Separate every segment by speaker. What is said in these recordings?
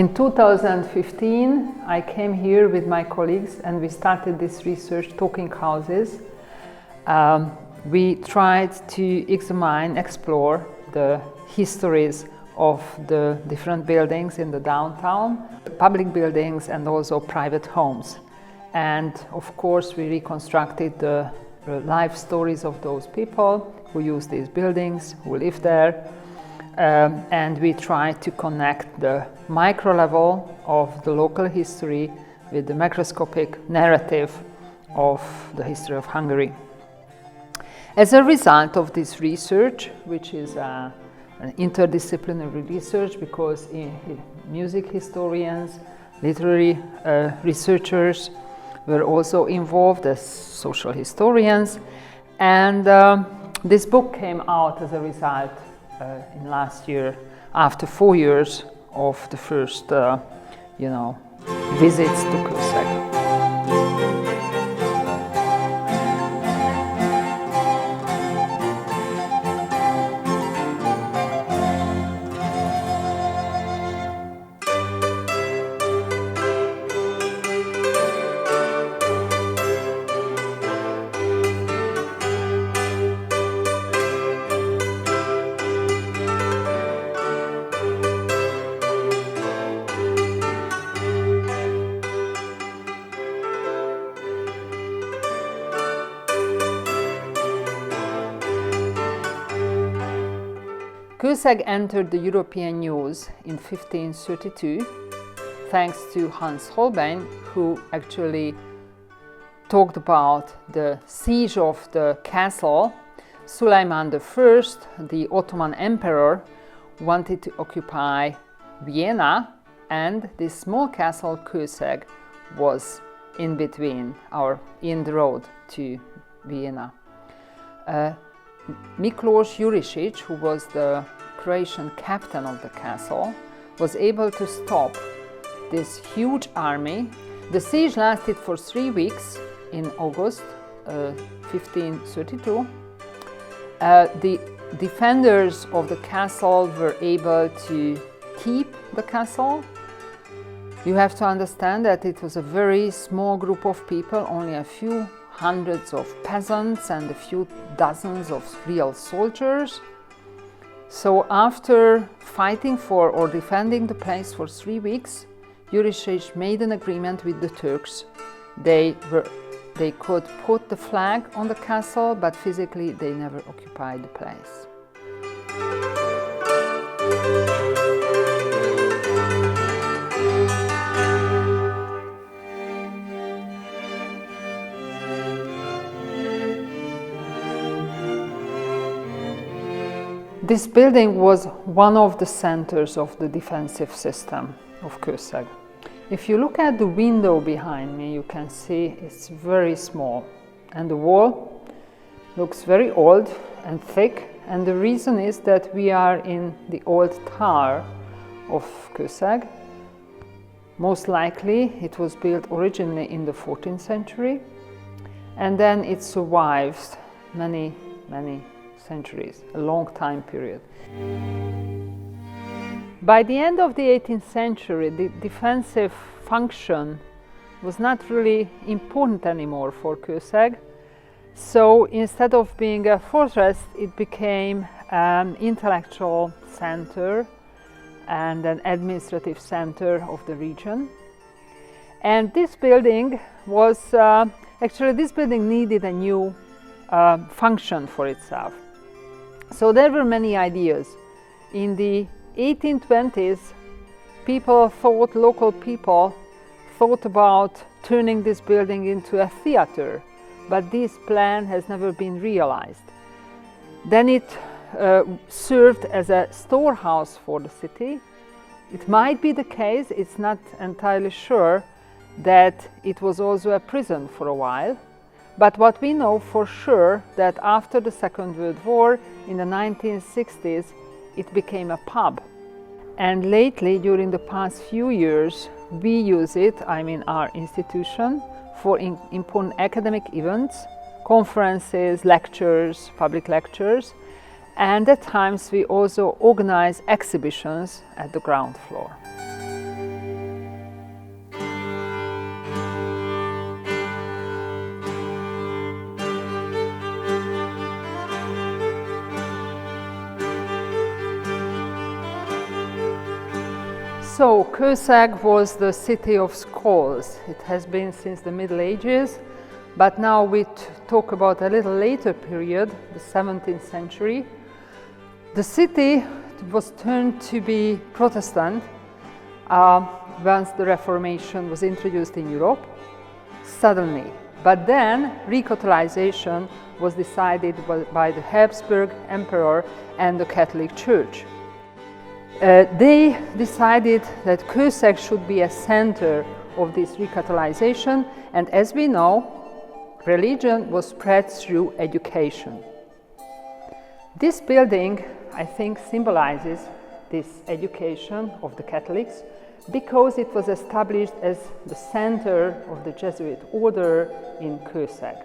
Speaker 1: In 2015, I came here with my colleagues and we started this research, Talking Houses. We tried to examine, explore the histories of the different buildings in the downtown, public buildings and also private homes. And of course we reconstructed the life stories of those people who use these buildings, who live there. And we tried to connect the micro level of the local history with the macroscopic narrative of the history of Hungary. As a result of this research, which is an interdisciplinary research because music historians, literary researchers were also involved as social historians, and this book came out as a result in last year after 4 years of the first visits to Kőszeg. Kőszeg entered the European news in 1532 thanks to Hans Holbein, who actually talked about the siege of the castle. Suleiman I, the Ottoman emperor, wanted to occupy Vienna, and this small castle Kőszeg was in between, or in the road to Vienna. Miklós Jurisics, who was the Croatian captain of the castle, was able to stop this huge army. The siege lasted for 3 weeks in August 1532. The defenders of the castle were able to keep the castle. You have to understand that it was a very small group of people, only a few hundreds of peasants and a few dozens of real soldiers. So after fighting for or defending the place for 3 weeks, Jurisics made an agreement with the Turks. They could put the flag on the castle, but physically they never occupied the place. This building was one of the centers of the defensive system of Kőszeg. If you look at the window behind me, you can see it's very small, and the wall looks very old and thick, and the reason is that we are in the old tower of Kőszeg. Most likely it was built originally in the 14th century, and then it survived many centuries, a long time period. By the end of the 18th century, the defensive function was not really important anymore for Kőszeg. So instead of being a fortress, it became an intellectual center and an administrative center of the region. And this building was, this building needed a new function for itself. So there were many ideas. In the 1820s, local people thought about turning this building into a theater, but this plan has never been realized. Then it served as a storehouse for the city. It might be the case, it's not entirely sure, that it was also a prison for a while. But what we know for sure, that after the Second World War, in the 1960s, it became a pub. And lately, during the past few years, we use it, our institution, for important academic events, conferences, lectures, public lectures, and at times we also organize exhibitions at the ground floor. So, Kőszeg was the city of scrolls. It has been since the Middle Ages, but now we talk about a little later period, the 17th century. The city was turned to be Protestant once the Reformation was introduced in Europe, suddenly. But then Recatholicization was decided by the Habsburg Emperor and the Catholic Church. They decided that Kőszeg should be a center of this Recatholicization, and as we know, religion was spread through education. This building, I think, symbolizes this education of the Catholics because it was established as the center of the Jesuit order in Kőszeg.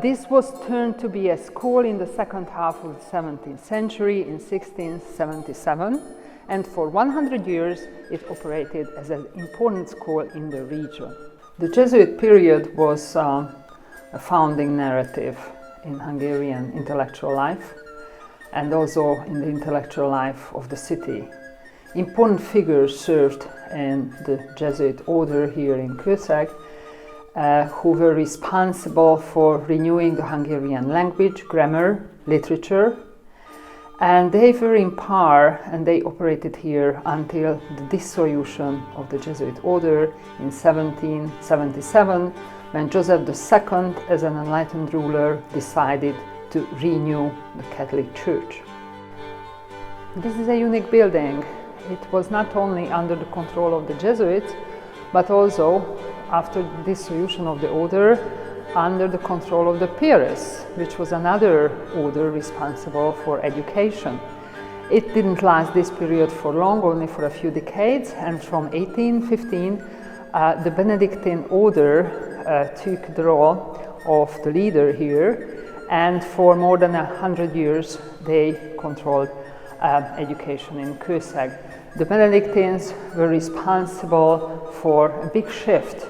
Speaker 1: This was turned to be a school in the second half of the 17th century in 1677, and for 100 years it operated as an important school in the region. The Jesuit period was a founding narrative in Hungarian intellectual life and also in the intellectual life of the city. Important figures served in the Jesuit order here in Kőszeg, who were responsible for renewing the Hungarian language, grammar, literature, and they were in power and they operated here until the dissolution of the Jesuit order in 1777, when Joseph II, as an enlightened ruler, decided to renew the Catholic Church. This is a unique building. It was not only under the control of the Jesuits, but also, after the dissolution of the order, under the control of the Peers, which was another order responsible for education. It didn't last this period for long, only for a few decades, and from 1815 the Benedictine order took the role of the leader here, and for more than 100 years they controlled education in Kőszeg. The Benedictines were responsible for a big shift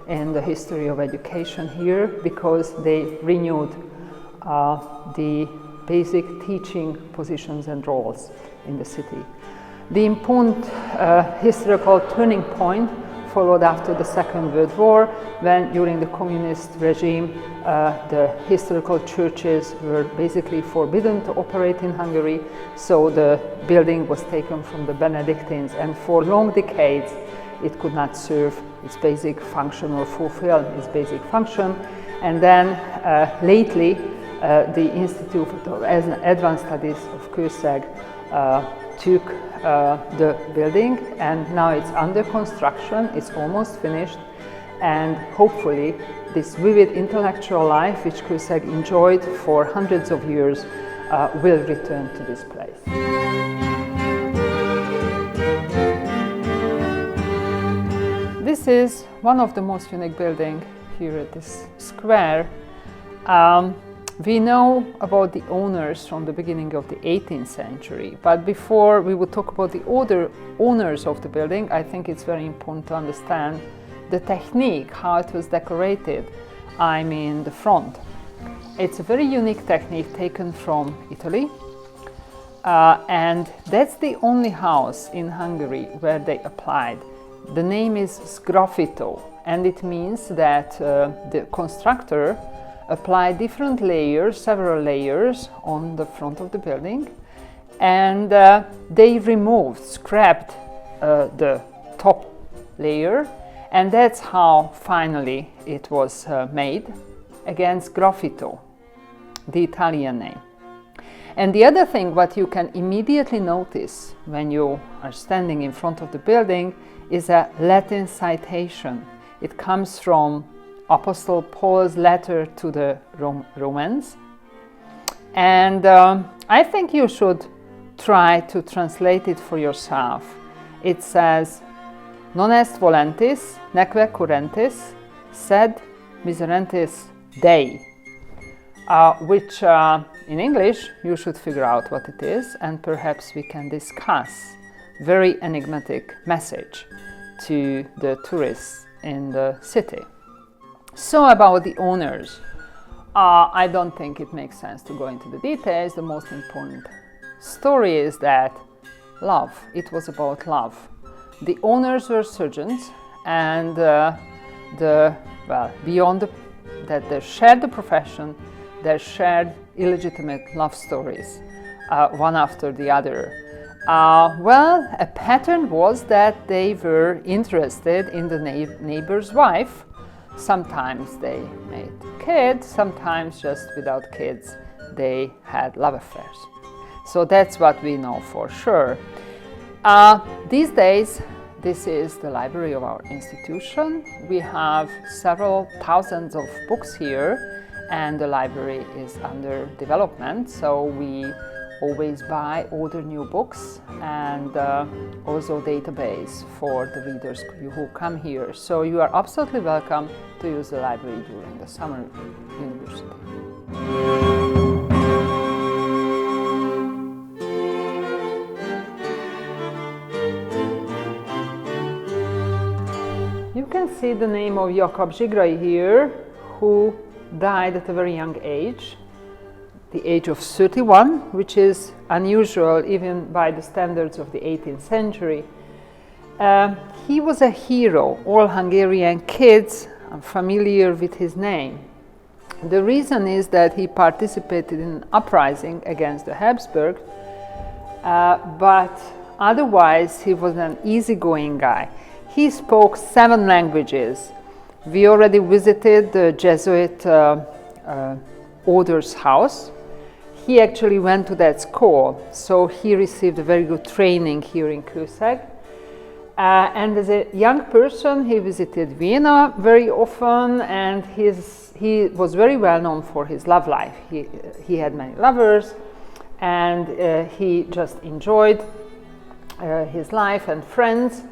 Speaker 1: in the history of education here because they renewed the basic teaching positions and roles in the city. The important historical turning point followed after the Second World War, when during the communist regime the historical churches were basically forbidden to operate in Hungary, so the building was taken from the Benedictines, and for long decades it could not serve its basic function or fulfill its basic function. And then lately the Institute of Advanced Studies of Kőszeg took the building, and now it's under construction, it's almost finished, and hopefully this vivid intellectual life which Kőszeg enjoyed for hundreds of years will return to this place. This is one of the most unique buildings here at this square. We know about the owners from the beginning of the 18th century, but before we would talk about the older owners of the building, I think it's very important to understand the technique, how it was decorated, I mean the front. It's a very unique technique taken from Italy, and that's the only house in Hungary where they applied. The name is Sgraffitós, and it means that the constructor applied different layers, several layers on the front of the building, and they scrapped the top layer, and that's how finally it was made. Again, Sgraffitós, the Italian name. And the other thing what you can immediately notice when you are standing in front of the building is a Latin citation. It comes from Apostle Paul's letter to the Romans, and I think you should try to translate it for yourself. It says, non est volentis neque currentis, sed miserentis Dei, which in English you should figure out what it is, and perhaps we can discuss very enigmatic message to the tourists in the city. So about the owners, I don't think it makes sense to go into the details. The most important story is that love. It was about love. The owners were surgeons, and beyond that they shared the profession, they shared illegitimate love stories, one after the other. A pattern was that they were interested in the neighbor's wife. Sometimes they made kids, sometimes just without kids they had love affairs. So that's what we know for sure. These days, this is the library of our institution. We have several thousands of books here, and the library is under development, so we always buy older new books and also database for the readers who come here. So you are absolutely welcome to use the library during the summer university. You can see the name of Sigray here, who died at a very young age, the age of 31, which is unusual even by the standards of the 18th century. He was a hero. All Hungarian kids are familiar with his name. The reason is that he participated in an uprising against the Habsburgs, but otherwise he was an easygoing guy. He spoke 7 languages. We already visited the Jesuit order's house. He actually went to that school, so he received a very good training here in Kőszeg. And as a young person, he visited Vienna very often, and he was very well known for his love life. He had many lovers, and he just enjoyed his life and friends.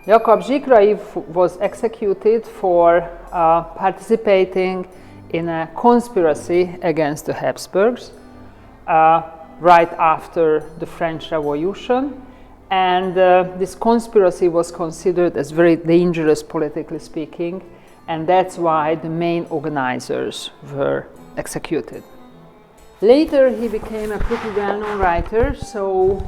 Speaker 1: Sigray was executed for participating in a conspiracy against the Habsburgs right after the French Revolution, and this conspiracy was considered as very dangerous, politically speaking, and that's why the main organizers were executed. Later he became a pretty well-known writer, so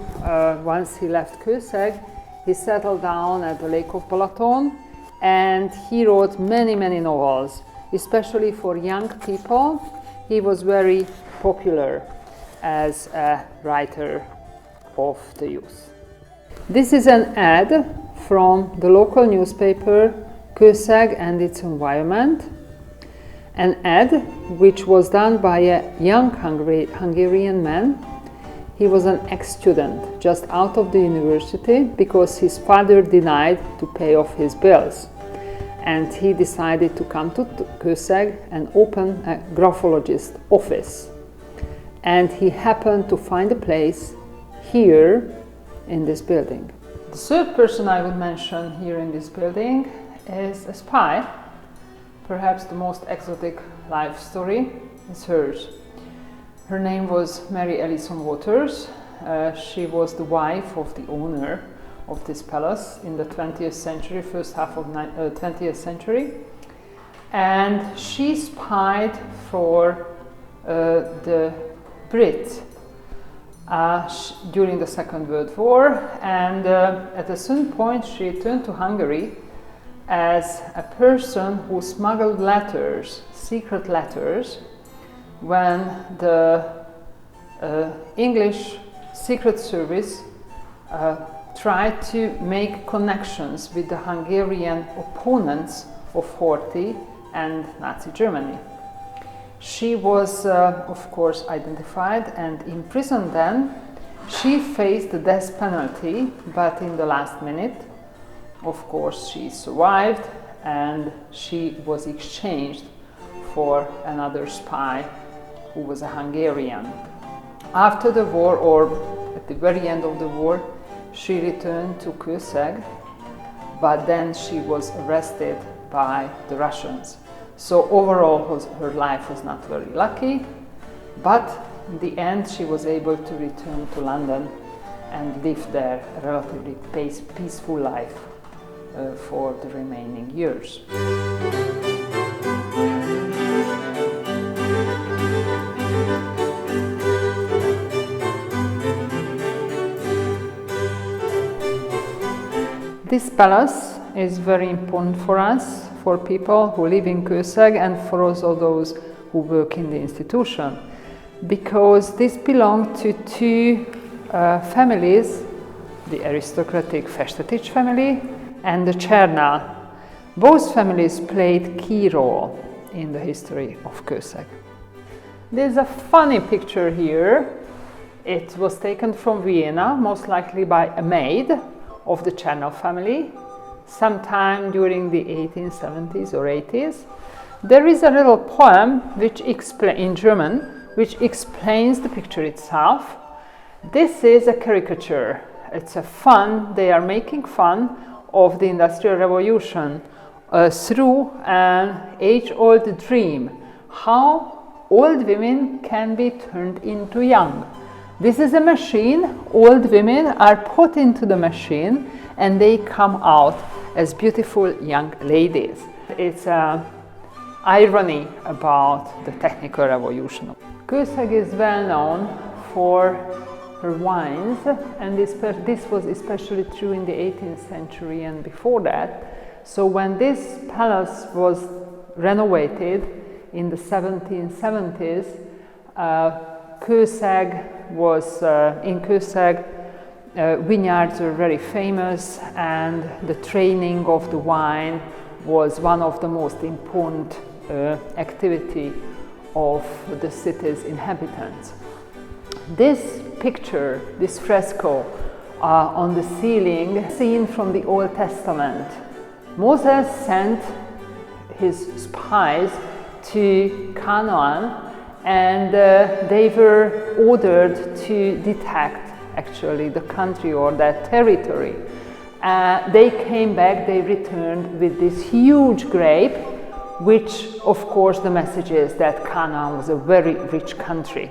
Speaker 1: once he left Kőszeg, he settled down at the Lake of Balaton, and he wrote many novels, especially for young people. He was very popular as a writer of the youth. This is an ad from the local newspaper Kőszeg and its environment, an ad which was done by a young Hungarian man. He was an ex-student just out of the university because his father denied to pay off his bills, and he decided to come to Kőszeg and open a graphologist office. And he happened to find a place here in this building. The third person I would mention here in this building is a spy. Perhaps the most exotic life story is hers. Her name was Mary Ellison Waters. She was the wife of the owner of this palace in the 20th century, first half of 20th century. And she spied for the Brits during the Second World War, and at a certain point she returned to Hungary as a person who smuggled letters, secret letters, when the English Secret Service tried to make connections with the Hungarian opponents of Horthy and Nazi Germany. She was, of course, identified and imprisoned then. She faced the death penalty, but in the last minute, of course, she survived, and she was exchanged for another spy who was a Hungarian. After the war, or at the very end of the war, she returned to Kőszeg, but then she was arrested by the Russians. So overall, her life was not very lucky, but in the end she was able to return to London and live there a relatively peaceful life for the remaining years. This palace is very important for us, for people who live in Kőszeg and for also those who work in the institution, because this belonged to two families, the aristocratic Festetics family and the Csernál. Both families played key role in the history of Kőszeg. There's a funny picture here. It was taken from Vienna, most likely by a maid of the Czernál family, sometime during the 1870s or 80s. There is a little poem which in German, which explains the picture itself. This is a caricature. It's a fun, they are making fun of the Industrial Revolution through an age-old dream, how old women can be turned into young. This is a machine, old women are put into the machine and they come out as beautiful young ladies. It's an irony about the technical revolution. Kőszeg is well known for her wines, and this was especially true in the 18th century and before that. So when this palace was renovated in the 1770s, in Kőszeg, vineyards were very famous, and the training of the wine was one of the most important activity of the city's inhabitants. This picture, this fresco on the ceiling, seen from the Old Testament. Moses sent his spies to Canaan, and they were ordered to detect actually the country or that territory. They came back, they returned with this huge grape, which of course the message is that Canaan was a very rich country.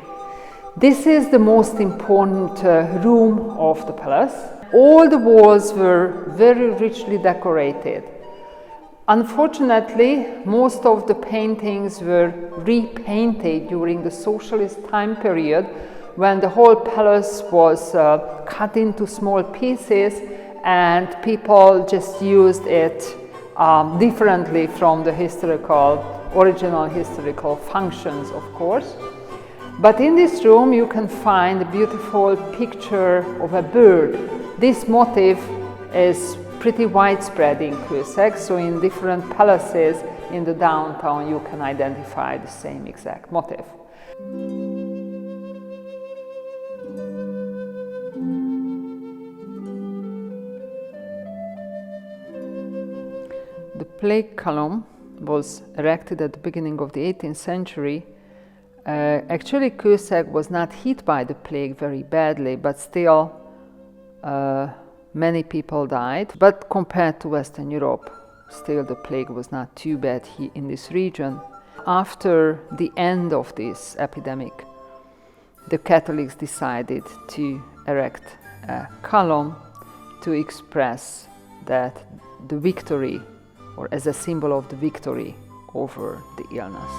Speaker 1: This is the most important room of the palace. All the walls were very richly decorated. Unfortunately, most of the paintings were repainted during the socialist time period, when the whole palace was cut into small pieces and people just used it differently from the original historical functions, of course. But in this room you can find a beautiful picture of a bird. This motif is pretty widespread in Kőszeg, so in different palaces in the downtown you can identify the same exact motif. The plague column was erected at the beginning of the 18th century. Actually, Kőszeg was not hit by the plague very badly, but still many people died. But compared to Western Europe, still the plague was not too bad in this region. After the end of this epidemic, the Catholics decided to erect a column to express that the victory, or as a symbol of the victory over the illness.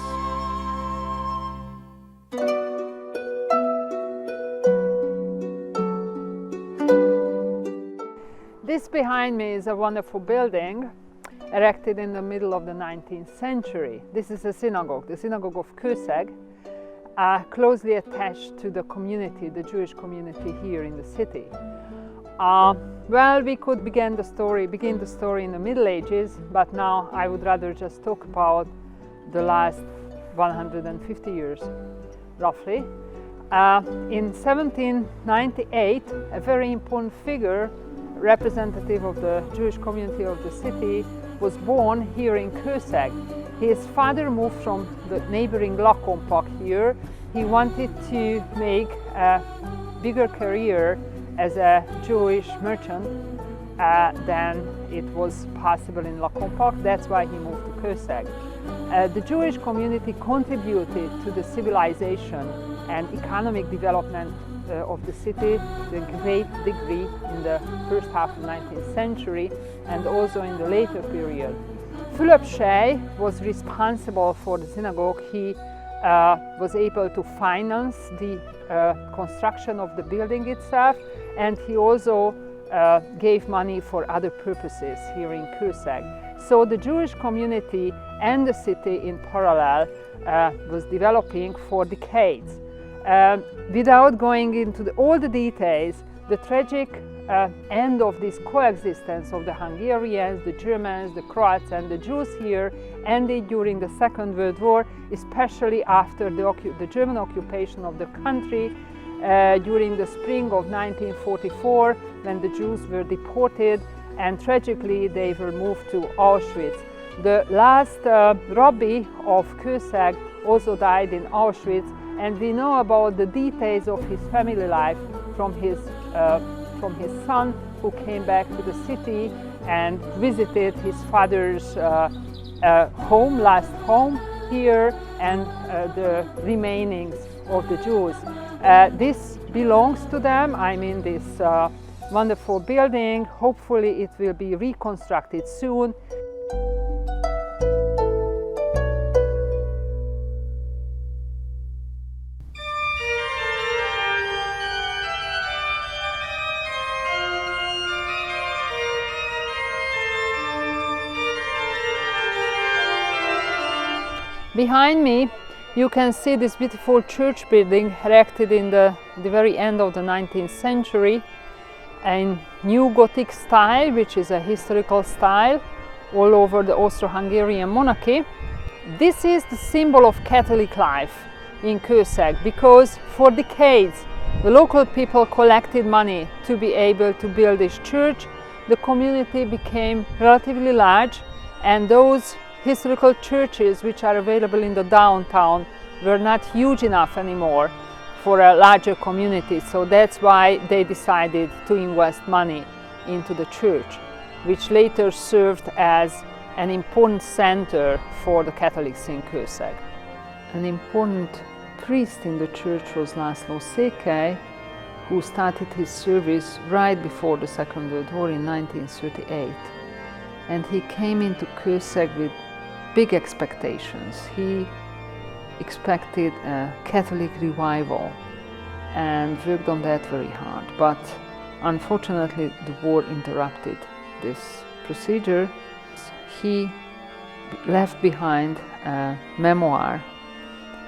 Speaker 1: This behind me is a wonderful building erected in the middle of the 19th century. This is a synagogue, the Synagogue of Kőszeg, closely attached to the community, the Jewish community here in the city. Well, we could begin the story in the Middle Ages, but now I would rather just talk about the last 150 years, roughly. In 1798, a very important figure, representative of the Jewish community of the city, was born here in Kőszeg. His father moved from the neighboring Lakompak here. He wanted to make a bigger career as a Jewish merchant than it was possible in Lakompak. That's why he moved to Kőszeg. The Jewish community contributed to the civilization and economic development of the city to a great degree in the first half of the 19th century and also in the later period. Fülöp Sej was responsible for the synagogue. He was able to finance the construction of the building itself, and he also gave money for other purposes here in Kőszeg. So the Jewish community and the city in parallel was developing for decades. Without going into all the details, the tragic end of this coexistence of the Hungarians, the Germans, the Croats and the Jews here ended during the Second World War, especially after the German occupation of the country during the spring of 1944, when the Jews were deported and tragically they were moved to Auschwitz. The last rabbi of Kőszeg also died in Auschwitz, and we know about the details of his family life from his son, who came back to the city and visited his father's last home here, and the remainings of the Jews. This belongs to them. I mean, this wonderful building. Hopefully it will be reconstructed soon. Behind me you can see this beautiful church building erected in the very end of the 19th century in New Gothic style, which is a historical style all over the Austro-Hungarian monarchy. This is the symbol of Catholic life in Kőszeg, because for decades the local people collected money to be able to build this church. The community became relatively large, and those historical churches which are available in the downtown were not huge enough anymore for a larger community. So that's why they decided to invest money into the church, which later served as an important center for the Catholics in Kőszeg. An important priest in the church was László Székely, who started his service right before the Second World War in 1938. And he came into Kőszeg with big expectations. He expected a Catholic revival and worked on that very hard. But unfortunately, the war interrupted this procedure. He left behind a memoir,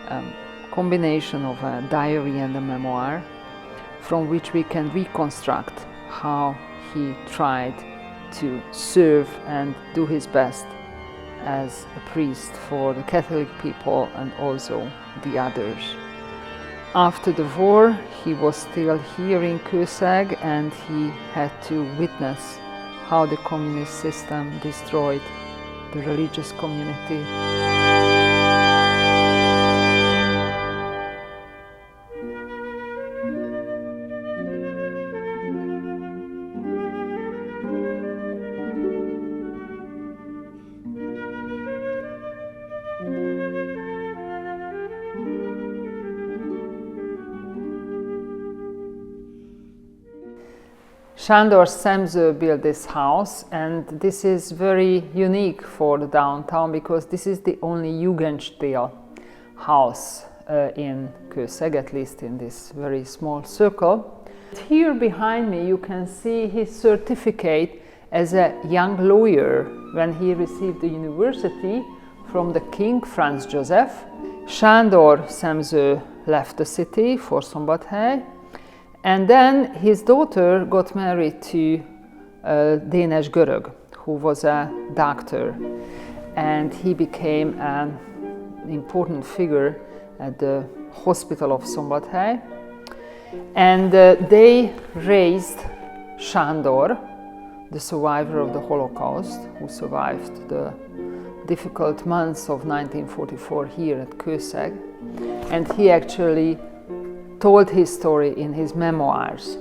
Speaker 1: a combination of a diary and a memoir, from which we can reconstruct how he tried to serve and do his best as a priest for the Catholic people and also the others. After the war, he was still here in Kőszeg, and he had to witness how the communist system destroyed the religious community. Sándor Szemző built this house, and this is very unique for the downtown because this is the only Jugendstil house in Kőszeg, at least in this very small circle. Here behind me you can see his certificate as a young lawyer when he received the university from the King Franz Joseph. Sándor Szemző left the city for Szombathely, and then his daughter got married to Dénes Görög, who was a doctor, and he became an important figure at the hospital of Szombathely. And they raised Sándor, the survivor of the Holocaust, who survived the difficult months of 1944 here at Kőszeg, and he actually told his story in his memoirs.